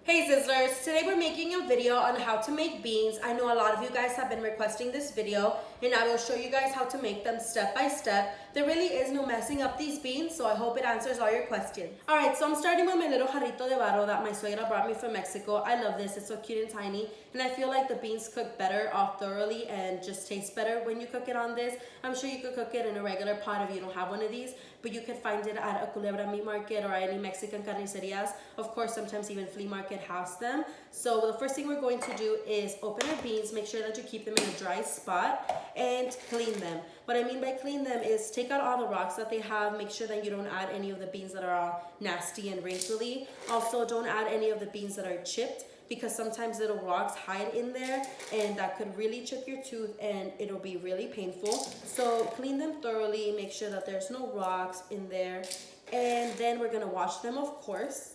Hey Sizzlers, today we're making a video on how to make beans. I know a lot of you guys have been requesting this video and I will show you guys how to make them step by step. There really is no messing up these beans, so I hope it answers all your questions. Alright, so I'm starting with my little jarrito de barro that my suegra brought me from Mexico. I love this, it's so cute and tiny, and I feel like the beans cook better off thoroughly and just taste better when you cook it on this. I'm sure you could cook it in a regular pot if you don't have one of these, but you could find it at a Culebra meat market or any Mexican carnicerias. Of course, sometimes even flea market has them. So the first thing we're going to do is open our beans, make sure that you keep them in a dry spot, and clean them. What I mean by clean them is take out all the rocks that they have, make sure that you don't add any of the beans that are all nasty and wrinkly. Also, don't add any of the beans that are chipped, because sometimes little rocks hide in there and that could really chip your tooth and it'll be really painful. So clean them thoroughly, make sure that there's no rocks in there, and then we're gonna wash them, of course.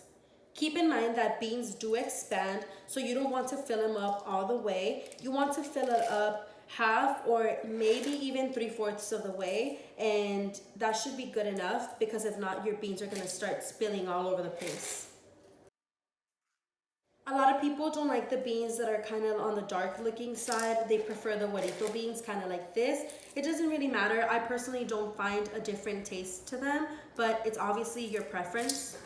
Keep in mind that beans do expand, so you don't want to fill them up all the way. You want to fill it up half or maybe even 3/4 of the way, and that should be good enough, because if not, your beans are gonna start spilling all over the place. A lot of people don't like the beans that are kind of on the dark looking side. They prefer the huerito beans, kind of like this. It doesn't really matter. I personally don't find a different taste to them, but it's obviously your preference.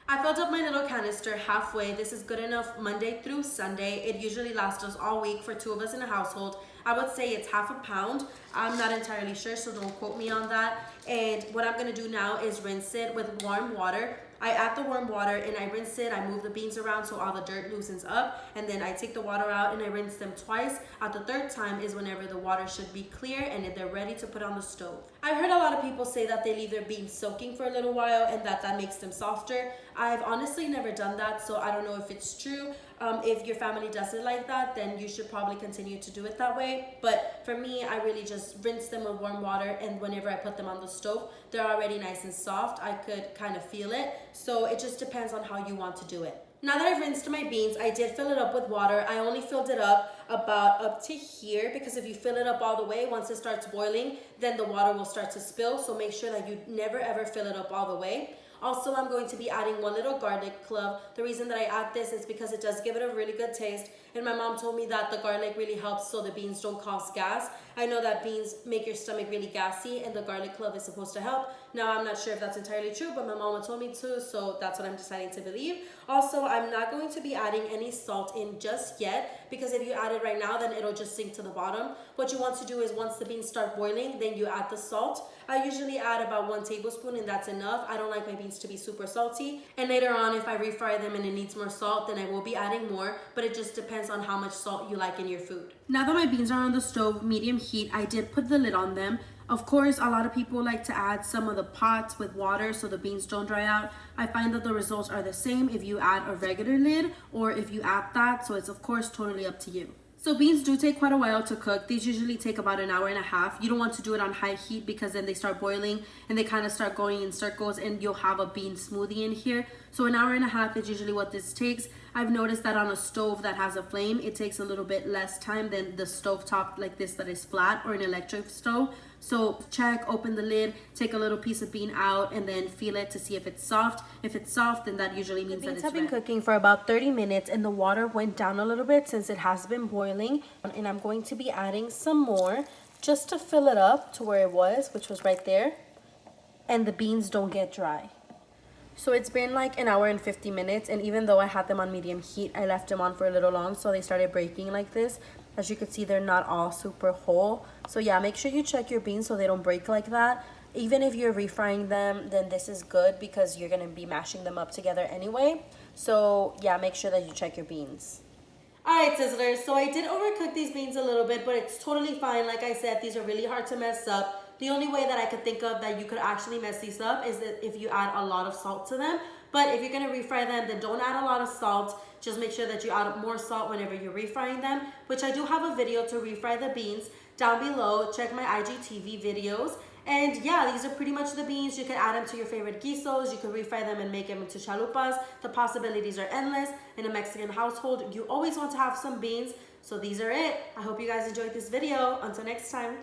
I filled up my little canister halfway. This is good enough Monday through Sunday. It usually lasts us all week for 2 of us in a household. I would say it's half a pound. I'm not entirely sure, so don't quote me on that. And what I'm gonna do now is rinse it with warm water. I add the warm water and I rinse it. I move the beans around so all the dirt loosens up, and then I take the water out and I rinse them twice. At the third time is whenever the water should be clear and they're ready to put on the stove. I've heard a lot of people say that they leave their beans soaking for a little while and that makes them softer. I've honestly never done that, so I don't know if it's true. If your family does it like that, then you should probably continue to do it that way. But for me, I really just rinse them with warm water, and whenever I put them on the stove, they're already nice and soft. I could kind of feel it. So it just depends on how you want to do it. Now that I've rinsed my beans, I did fill it up with water. I only filled it up about up to here, because if you fill it up all the way, once it starts boiling, then the water will start to spill. So make sure that you never ever fill it up all the way. Also, I'm going to be adding 1 little garlic clove. The reason that I add this is because it does give it a really good taste. And my mom told me that the garlic really helps so the beans don't cause gas. I know that beans make your stomach really gassy, and the garlic clove is supposed to help. Now, I'm not sure if that's entirely true, but my mama told me to, so that's what I'm deciding to believe. Also, I'm not going to be adding any salt in just yet, because if you add it right now, then it'll just sink to the bottom. What you want to do is once the beans start boiling, then you add the salt. I usually add about 1 tablespoon and that's enough. I don't like my beans to be super salty. And later on, if I refry them and it needs more salt, then I will be adding more, but it just depends on how much salt you like in your food. Now that my beans are on the stove, medium heat, I did put the lid on them. Of course, a lot of people like to add some of the pots with water so the beans don't dry out. I find that the results are the same if you add a regular lid or if you add that, so it's of course totally up to you. So beans do take quite a while to cook. These usually take about 1.5 hours. You don't want to do it on high heat, because then they start boiling and they kind of start going in circles and you'll have a bean smoothie in here. So 1.5 hours is usually what this takes. I've noticed that on a stove that has a flame, it takes a little bit less time than the stove top like this that is flat, or an electric stove. So check, open the lid, take a little piece of bean out, and then feel it to see if it's soft. If it's soft, then that usually means that it's red. The beans have been cooking for about 30 minutes and the water went down a little bit since it has been boiling. And I'm going to be adding some more just to fill it up to where it was, which was right there. And the beans don't get dry. So it's been like 1 hour and 50 minutes, and even though I had them on medium heat, I left them on for a little long, so they started breaking like this. As you can see, they're not all super whole. So yeah, make sure you check your beans so they don't break like that. Even if you're refrying them, then this is good because you're gonna be mashing them up together anyway. So yeah, make sure that you check your beans. Alright Sizzlers, so I did overcook these beans a little bit, but it's totally fine. Like I said, these are really hard to mess up. The only way that I could think of that you could actually mess these up is that if you add a lot of salt to them. But if you're going to refry them, then don't add a lot of salt. Just make sure that you add more salt whenever you're refrying them, which I do have a video to refry the beans down below. Check my IGTV videos. And yeah, these are pretty much the beans. You can add them to your favorite guisos. You can refry them and make them into chalupas. The possibilities are endless. In a Mexican household, you always want to have some beans. So these are it. I hope you guys enjoyed this video. Until next time.